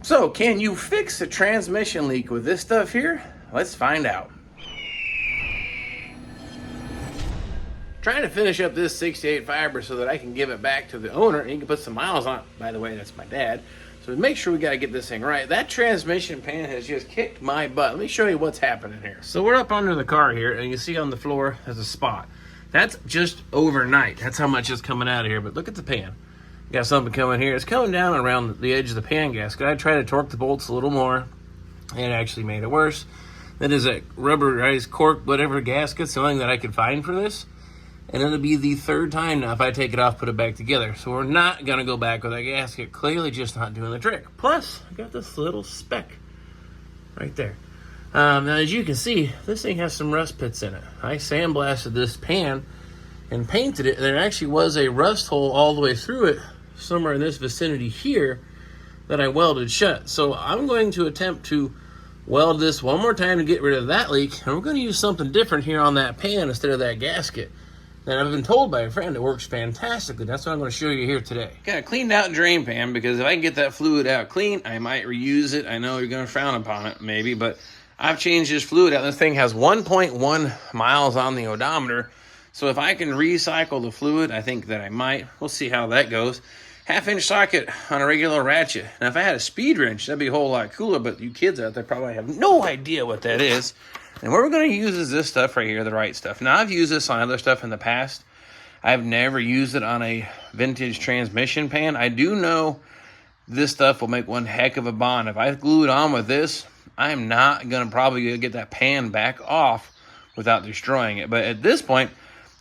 So, can you fix a transmission leak with this stuff here? Let's find out. Trying to finish up this 68 fiber so that I can give it back to the owner and he can put some miles on it. By the way, that's my dad. So make sure we got to get this thing right. That transmission pan has just kicked my butt. Let me show you what's happening here. So we're up under the car here, and you see on the floor there's a spot. That's just overnight. That's how much is coming out of here. But look at the pan. Got something coming here. It's coming down around the edge of the pan gasket. I tried to torque the bolts a little more. It actually made it worse. That is a rubberized cork, whatever gasket, the only thing that I could find for this. And it'll be the third time now if I take it off, put it back together. So we're not going to go back with that gasket. Clearly just not doing the trick. Plus, I got this little speck right there. Now, as you can see, this thing has some rust pits in it. I sandblasted this pan and painted it. And there actually was a rust hole all the way through it, somewhere in this vicinity here, that I welded shut. So I'm going to attempt to weld this one more time to get rid of that leak. And we're going to use something different here on that pan instead of that gasket. And I've been told by a friend it works fantastically. That's what I'm going to show you here today. Got a cleaned out drain pan because if I can get that fluid out clean, I might reuse it. I know you're going to frown upon it maybe, but I've changed this fluid out. This thing has 1.1 miles on the odometer. So if I can recycle the fluid, I think that I might. We'll see how that goes. 1/2-inch socket on a regular ratchet. Now if I had a speed wrench, that'd be a whole lot cooler, but you kids out there probably have no idea what that is. And what we're going to use is this stuff right here, the Right Stuff. Now, I've used this on other stuff in the past. I've never used it on a vintage transmission pan. I do know this stuff will make one heck of a bond. If I glue it on with this, I'm not going to probably get that pan back off without destroying it. But at this point,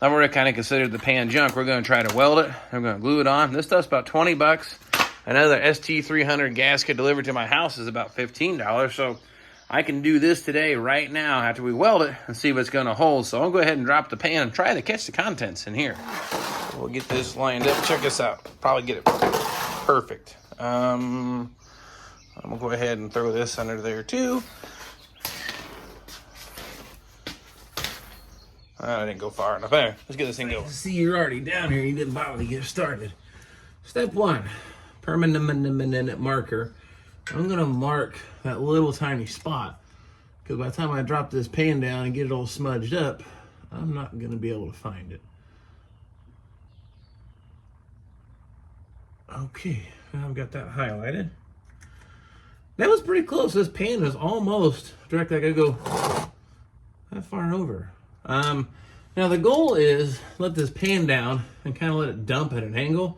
I've already kind of considered the pan junk. We're going to try to weld it. I'm going to glue it on. This stuff's about 20 bucks. Another ST300 gasket delivered to my house is about $15. So I can do this today, right now, after we weld it, and see what's going to hold. So I'll go ahead and drop the pan and try to catch the contents in here. We'll get this lined up. Check this out. Probably get it perfect. I'm going to go ahead and throw this under there, too. I didn't go far enough. There, let's get this thing going. See, you're already down here. You didn't bother to get started. Step 1, permanent marker. I'm going to mark that little tiny spot because by the time I drop this pan down and get it all smudged up, I'm not going to be able to find it. Okay, now I've got that highlighted. That was pretty close. This pan is almost directly. I got to go that far over. Now the goal is let this pan down and kind of let it dump at an angle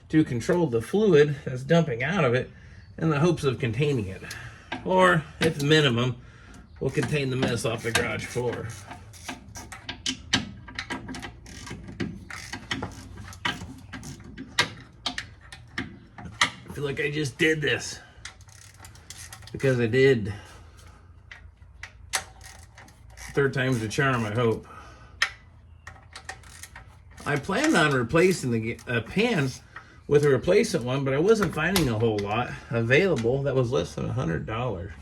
to control the fluid that's dumping out of it, in the hopes of containing it. Or, at the minimum, we'll contain the mess off the garage floor. I feel like I just did this. Because I did. Third time's the charm, I hope. I planned on replacing the pan with a replacement one, but I wasn't finding a whole lot available that was less than $100.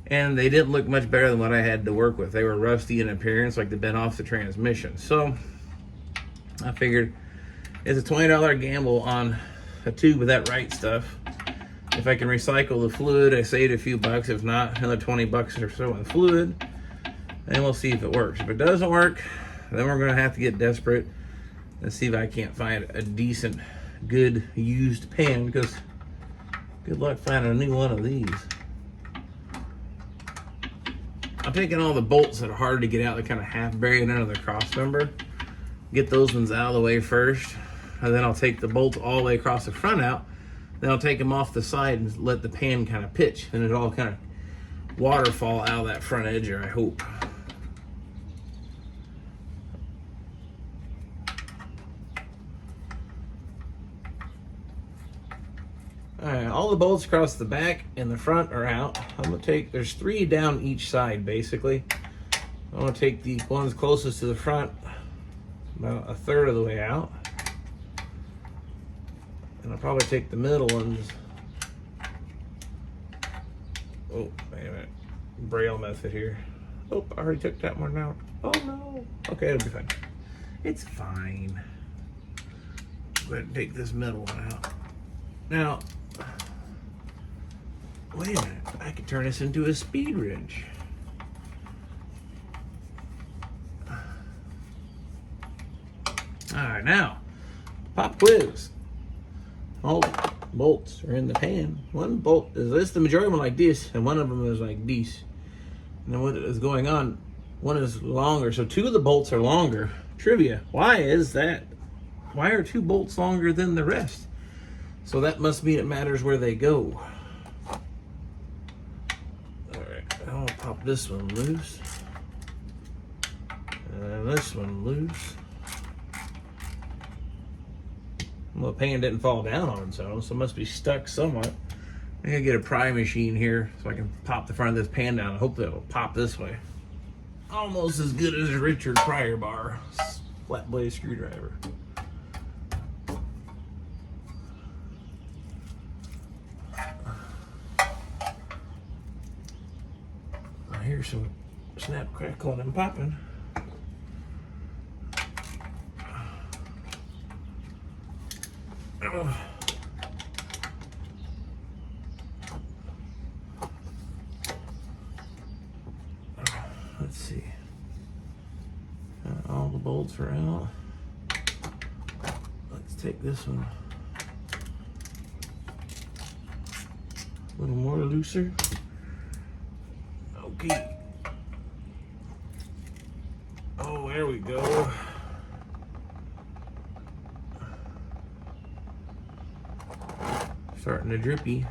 And they didn't look much better than what I had to work with. They were rusty in appearance, like they'd been off the transmission. So I figured it's a $20 gamble on a tube of that Right Stuff. If I can recycle the fluid, I saved a few bucks. If not, another 20 bucks or so in fluid. And we'll see if it works. If it doesn't work, then we're going to have to get desperate and see if I can't find a decent, good used pan, because good luck finding a new one of these. I'm taking all the bolts that are hard to get out, they're kind of half buried under the cross member. Get those ones out of the way first, and then I'll take the bolts all the way across the front out. Then I'll take them off the side and let the pan kind of pitch, and it all kind of waterfall out of that front edger, I hope. Alright, all the bolts across the back and the front are out. I'm going to take, there's 3 down each side basically. I'm going to take the ones closest to the front about a third of the way out. And I'll probably take the middle ones. Oh, wait a minute. Braille method here. Oh, I already took that one out. Oh no. Okay, it'll be fine. It's fine. Go ahead and take this middle one out. Now, Wait a minute, I could turn this into a speed wrench. All right, now, pop quiz. All bolts are in the pan. One bolt is this, the majority of them like this, and one of them is like this. And then what is going on, one is longer, so two of the bolts are longer. Trivia, why is that? Why are two bolts longer than the rest? So that must mean it matters where they go. All right, I'll pop this one loose. And this one loose. Well, the pan didn't fall down on its own, so it must be stuck somewhat. I'm gonna get a pry machine here so I can pop the front of this pan down. I hope that it'll pop this way. Almost as good as a Richard Pryor bar. Flat blade screwdriver. I hear some snap, crackling, and popping. Let's see. All the bolts are out. Let's take this one a little more looser. Okay. Oh, there we go. Starting to drippy.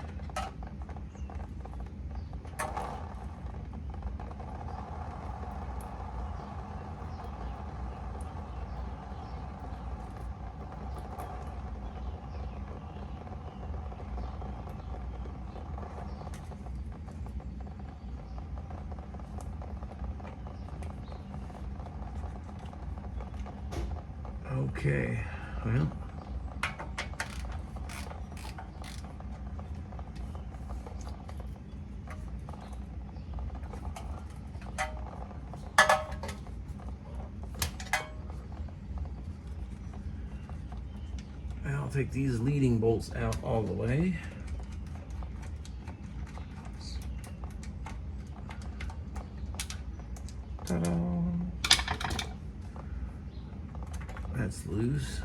Okay, well. I'll take these leading bolts out all the way. Ta-da. That's loose.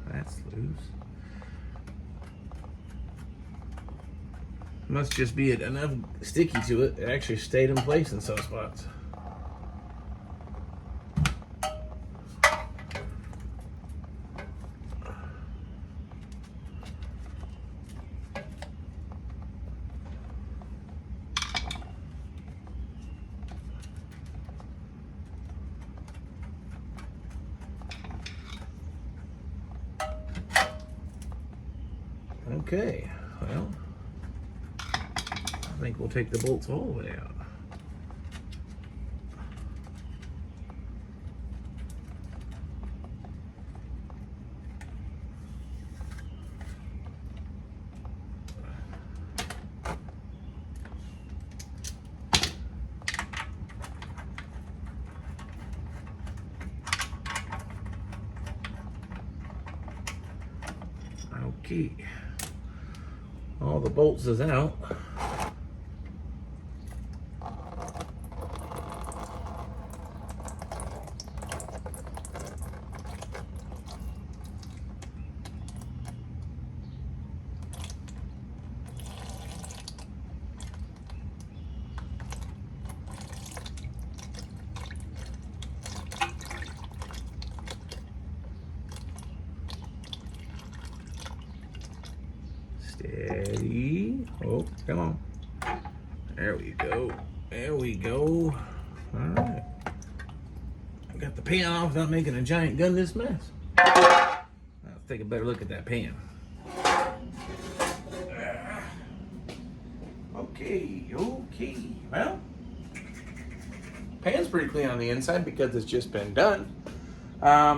That's loose. Must just be enough sticky to it. It actually stayed in place in some spots. Okay, well, I think we'll take the bolts all the way out. Okay. All the bolts is out. Steady. Oh, come on. There we go. There we go. All right. I got the pan off without making a giant gun this mess. Let's take a better look at that pan. Okay, okay. Well, pan's pretty clean on the inside because it's just been done.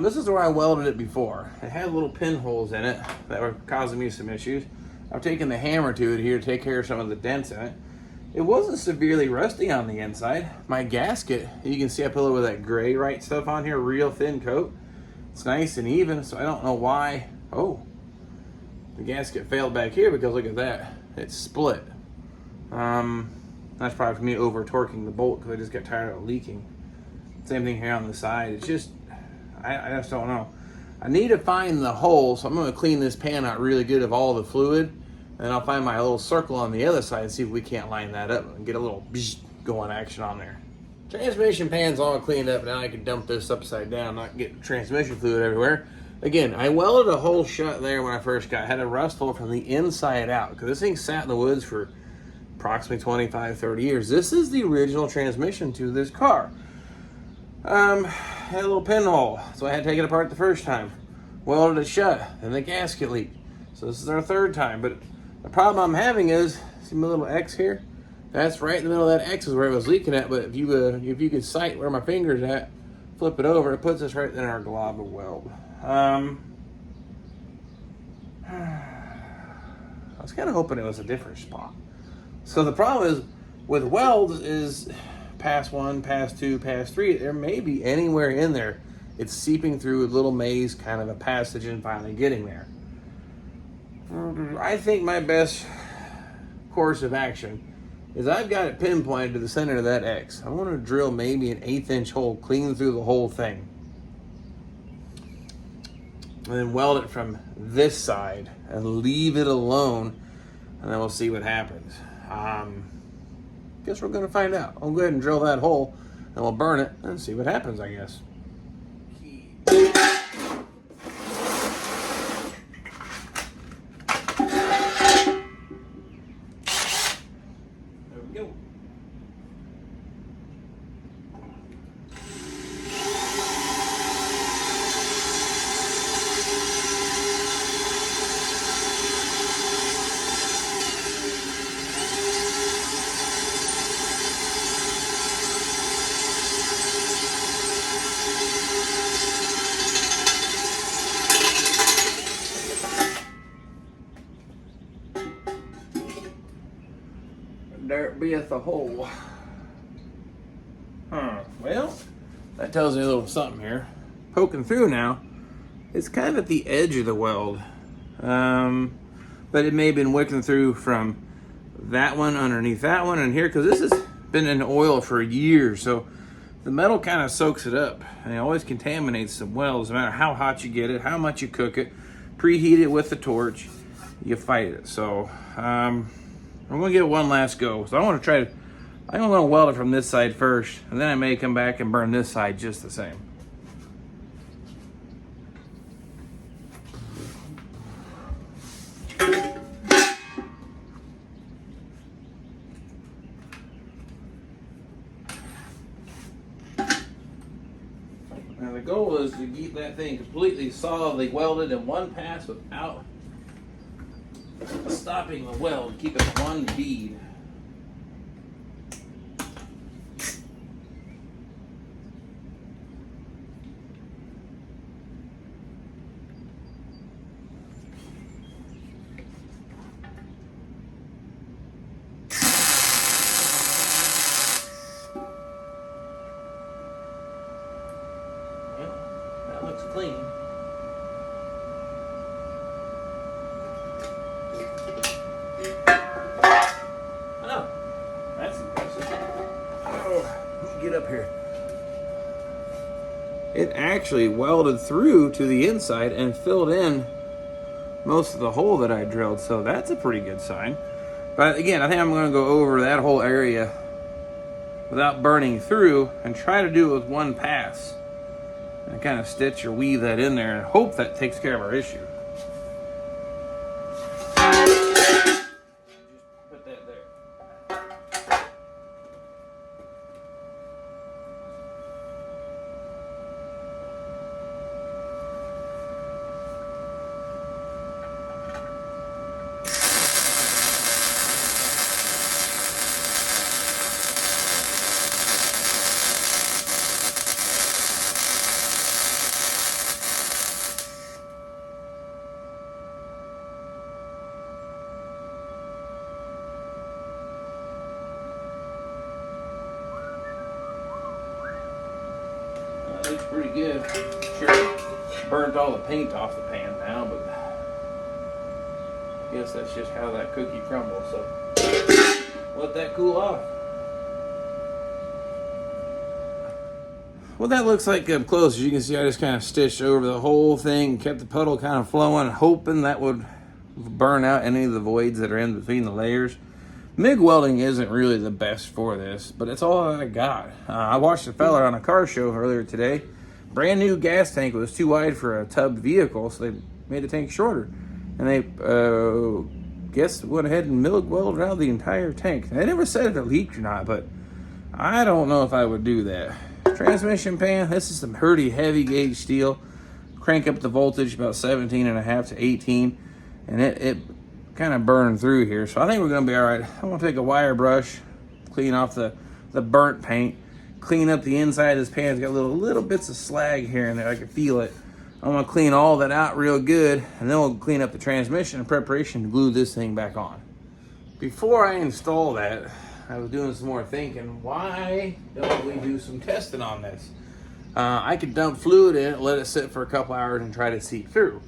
This is where I welded it before. It had little pinholes in it that were causing me some issues. I've taken the hammer to it here to take care of some of the dents in it. It wasn't severely rusty on the inside. My gasket, you can see I put a little bit of that gray Right Stuff on here, real thin coat. It's nice and even, so I don't know why. Oh, the gasket failed back here because look at that. It's split. That's probably for me over torquing the bolt because I just got tired of it leaking. Same thing here on the side. It's just, I just don't know. I need to find the hole, so I'm going to clean this pan out really good of all the fluid, and I'll find my little circle on the other side and see if we can't line that up and get a little going action on there. Transmission pan's all cleaned up. Now I can dump this upside down, not get transmission fluid everywhere. Again, I welded a hole shut there when I first got it. Had a rust hole from the inside out because this thing sat in the woods for approximately 25, 30 years. This is the original transmission to this car. Had a little pinhole, so I had to take it apart the first time. Welded it shut, and the gasket leaked. So this is our third time. But the problem I'm having is, see my little X here? That's right in the middle of that X is where it was leaking at. But if you could sight where my finger's at, flip it over, it puts us right in our glob of weld. I was kind of hoping it was a different spot. So the problem is with welds is pass 1, pass 2, pass 3, there may be anywhere in there. It's seeping through a little maze, kind of a passage, and finally getting there. I think my best course of action is I've got it pinpointed to the center of that X. I want to drill maybe an 1/8" hole clean through the whole thing. And then weld it from this side and leave it alone, and then we'll see what happens. Guess we're going to find out. I'll go ahead and drill that hole, and we'll burn it and see what happens, I guess. There we go. There beeth a hole. Well, that tells me a little something here. Poking through now, it's kind of at the edge of the weld. But it may have been wicking through from that one underneath that one and here, because this has been in oil for years. So the metal kind of soaks it up, and it always contaminates the welds, no matter how hot you get it, how much you cook it, preheat it with the torch, you fight it. So, I'm gonna give it one last go. So I want to weld it from this side first, and then I may come back and burn this side just the same. Now the goal is to keep that thing completely solidly welded in one pass without stopping the weld, keep it one bead. Well, that looks clean. Get up here. It actually welded through to the inside and filled in most of the hole that I drilled, so that's a pretty good sign. But again, I think I'm going to go over that whole area without burning through and try to do it with one pass and kind of stitch or weave that in there and hope that takes care of our issue. Put that there. Looks pretty good. Sure, burnt all the paint off the pan now, but I guess that's just how that cookie crumbles. So let that cool off. Well, that looks like up close. As you can see, I just kind of stitched over the whole thing, kept the puddle kind of flowing, hoping that would burn out any of the voids that are in between the layers. MIG welding isn't really the best for this, but it's all I got. I watched a fella on a car show earlier today. Brand new gas tank was too wide for a tub vehicle, so they made the tank shorter. And they went ahead and MIG welded around the entire tank. They never said if it leaked or not, but I don't know if I would do that. Transmission pan, this is some pretty heavy gauge steel. Crank up the voltage about 17.5 to 18, and it kind of burned through here. So I think we're gonna be all right. I'm gonna take a wire brush, clean off the burnt paint, clean up the inside of this pan. It's got little bits of slag here and there. I can feel it. I'm gonna clean all that out real good, and then we'll clean up the transmission in preparation to glue this thing back on. Before I install that, I was doing some more thinking, why don't we do some testing on this? I could dump fluid in it, let it sit for a couple hours and try to seep through.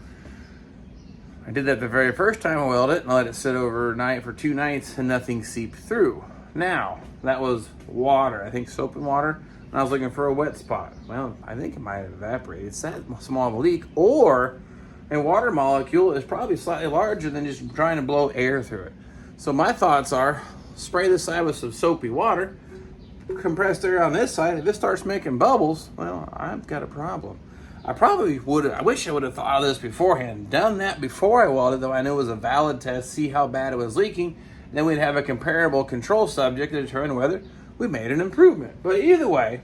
I did that the very first time I welded it, and I let it sit overnight for 2 nights and nothing seeped through. Now, that was water, I think soap and water, and I was looking for a wet spot. Well, I think it might have evaporated. It's that small of a leak, or a water molecule is probably slightly larger than just trying to blow air through it. So my thoughts are, spray this side with some soapy water, compressed air on this side. If it starts making bubbles, well, I've got a problem. I wish I would have thought of this beforehand, done that before I welded, though I knew it was a valid test, see how bad it was leaking. Then we'd have a comparable control subject to determine whether we made an improvement. But either way,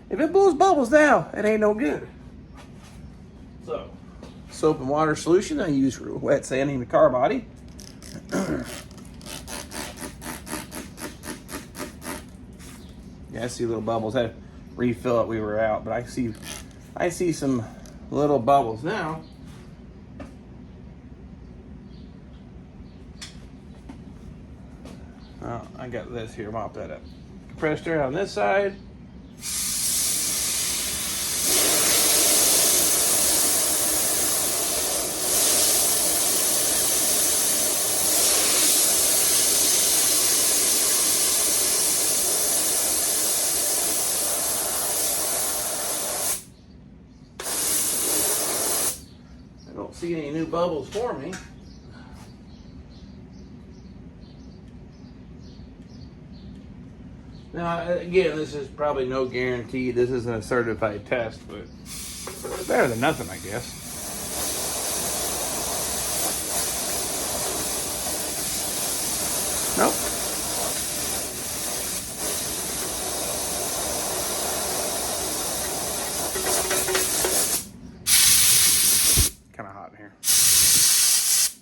if it blows bubbles now, it ain't no good. So, soap and water solution I use for wet sanding the car body. Yeah, I see little bubbles. I had to refill it, we were out, but I see some little bubbles now. Oh, I got this here, mop that up. Compressed air on this side. See any new bubbles for me. Now, again, this is probably no guarantee. This isn't a certified test, but it's better than nothing, I guess. Nope.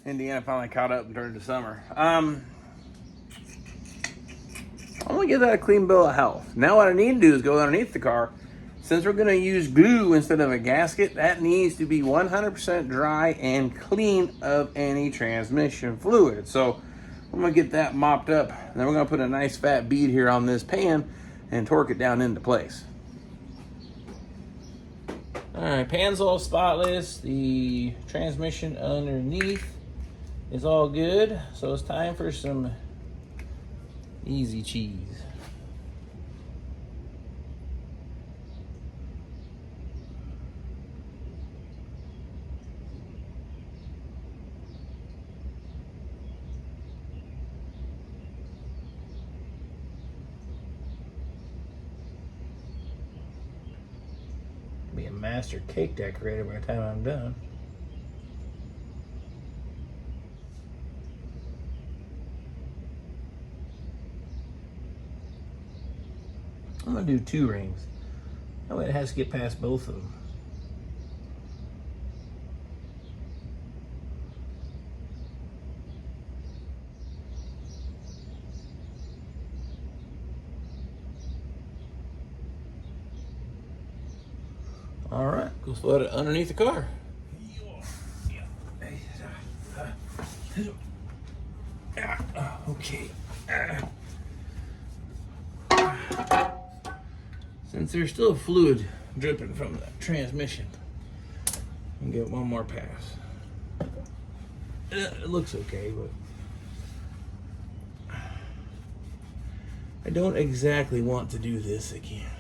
Indiana finally caught up during the summer. I'm gonna give that a clean bill of health. Now what I need to do is go underneath the car. Since we're gonna use glue instead of a gasket, that needs to be 100% dry and clean of any transmission fluid. So I'm gonna get that mopped up. And then we're gonna put a nice fat bead here on this pan and torque it down into place. All right, pan's all spotless. The transmission underneath is all good, so it's time for some easy cheese. Be a master cake decorator by the time I'm done. I'm gonna do 2 rings. That way it has to get past both of them. All right, go flood it underneath the car. Okay. Since there's still fluid dripping from the transmission, I'll give it one more pass. It looks okay, but I don't exactly want to do this again.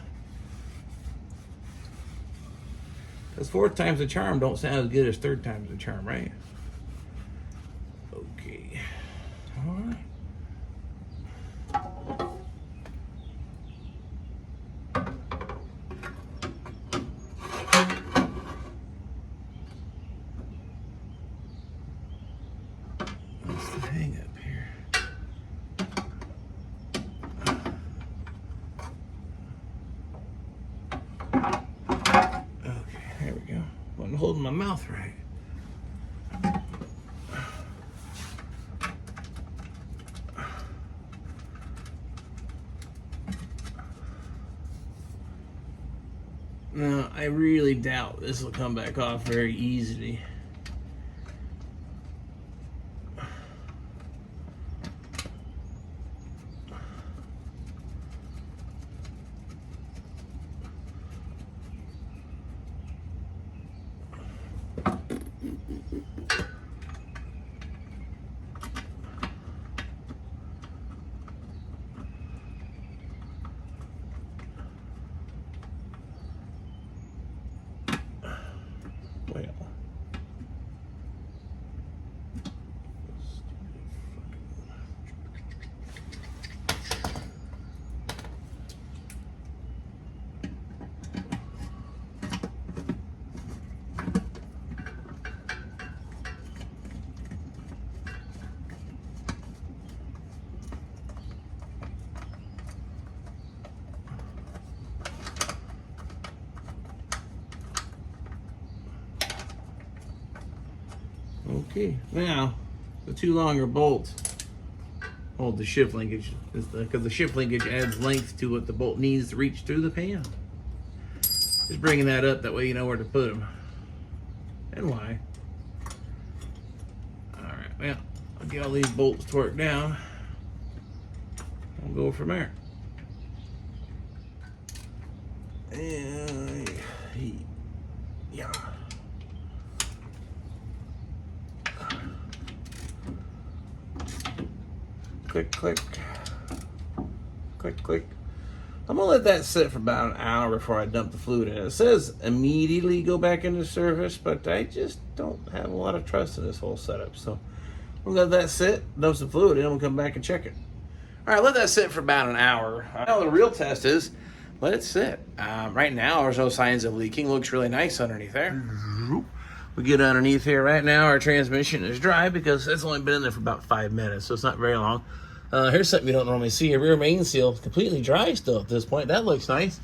Because fourth time's a charm don't sound as good as third time's a charm, right? Okay. All right. What's the hang up here? Okay, there we go. Wasn't holding my mouth right. Now, I really doubt this will come back off very easily. Okay, now the two longer bolts hold the shift linkage because the shift linkage adds length to what the bolt needs to reach through the pan. Just bringing that up, that way you know where to put them and why. All right, well, I'll get all these bolts torqued down. I'll go from there. And yeah. Click, click, click, click. I'm gonna let that sit for about an hour before I dump the fluid in. It says immediately go back into service, but I just don't have a lot of trust in this whole setup. So we'll let that sit, dump some fluid in, and we'll come back and check it. All right, let that sit for about an hour. Now the real test is let it sit. Right now, there's no signs of leaking. Looks really nice underneath there. We get underneath here right now. Our transmission is dry because it's only been in there for about 5 minutes, so it's not very long. Here's something you don't normally see. A rear main seal completely dry still at this point. That looks nice.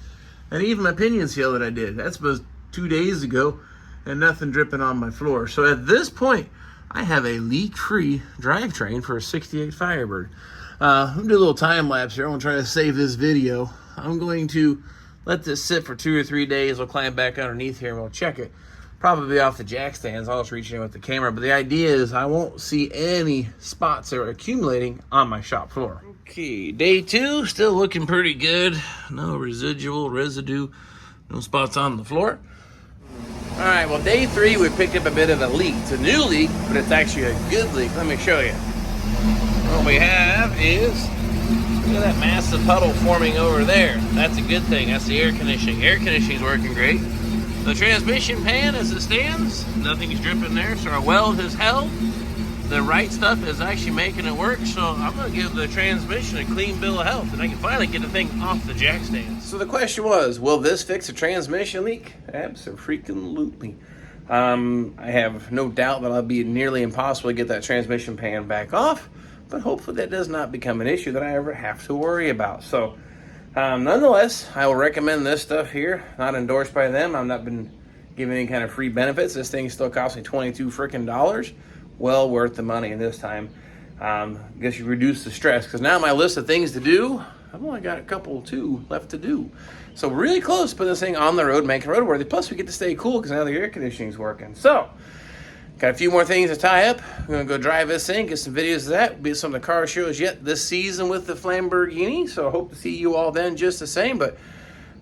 And even my pinion seal that I did, that's was 2 days ago, and nothing dripping on my floor. So at this point, I have a leak-free drivetrain for a 68 Firebird. I'm gonna do a little time lapse here. I'm gonna try to save this video. I'm going to let this sit for 2 or 3 days. We'll climb back underneath here and we'll check it. Probably off the jack stands. I'll just reach in with the camera. But the idea is I won't see any spots that are accumulating on my shop floor. Okay, day 2, still looking pretty good. No residue, no spots on the floor. All right, well, day 3, we picked up a bit of a leak. It's a new leak, but it's actually a good leak. Let me show you. What we have is, look at that massive puddle forming over there. That's a good thing. That's the air conditioning. Air conditioning is working great. The transmission pan as it stands, nothing's dripping there, so our weld has held. The Right Stuff is actually making it work, so I'm going to give the transmission a clean bill of health, and I can finally get the thing off the jack stand. So the question was, will this fix a transmission leak? Absolutely. I have no doubt that it'll be nearly impossible to get that transmission pan back off, but hopefully that does not become an issue that I ever have to worry about. So nonetheless, I will recommend this stuff here. Not endorsed by them. I've not been given any kind of free benefits. This thing still cost me $22 freaking. Well worth the money. And this time, I guess you reduce the stress, because now my list of things to do, I've only got a couple, 2 left to do. So really close to putting this thing on the road, making it roadworthy. Plus, we get to stay cool because now the air conditioning's working. So, got a few more things to tie up. We're going to go drive this thing, get some videos of that. Be some of the car shows yet this season with the Lamborghini. So I hope to see you all then just the same. But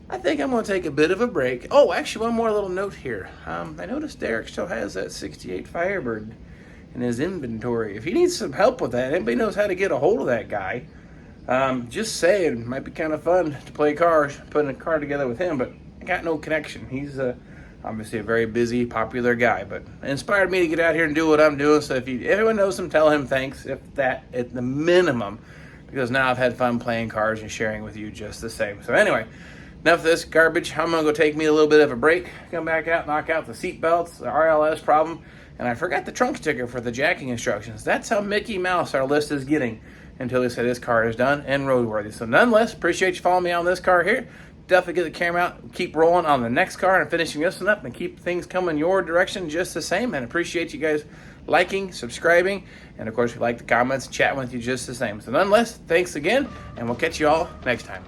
I think I'm going to take a bit of a break. Oh, actually, one more little note here. I noticed Derek still has that 68 Firebird in his inventory. If he needs some help with that, anybody knows how to get a hold of that guy, Just saying, it might be kind of fun to play cars, putting a car together with him, but I got no connection. He's obviously a very busy, popular guy, but it inspired me to get out here and do what I'm doing. So if everyone knows him, tell him thanks, if that at the minimum, because now I've had fun playing cars and sharing with you just the same. So anyway, enough of this garbage. I'm gonna go take me a little bit of a break, come back out, knock out the seat belts, the RLS problem, and I forgot the trunk sticker for the jacking instructions. That's how Mickey Mouse our list is getting until they say this car is done and roadworthy. So nonetheless, appreciate you following me on this car here. Definitely get the camera out, keep rolling on the next car and finishing this one up, and keep things coming your direction just the same. And appreciate you guys liking, subscribing, and of course, we like the comments, chatting with you just the same. So nonetheless, thanks again, and we'll catch you all next time.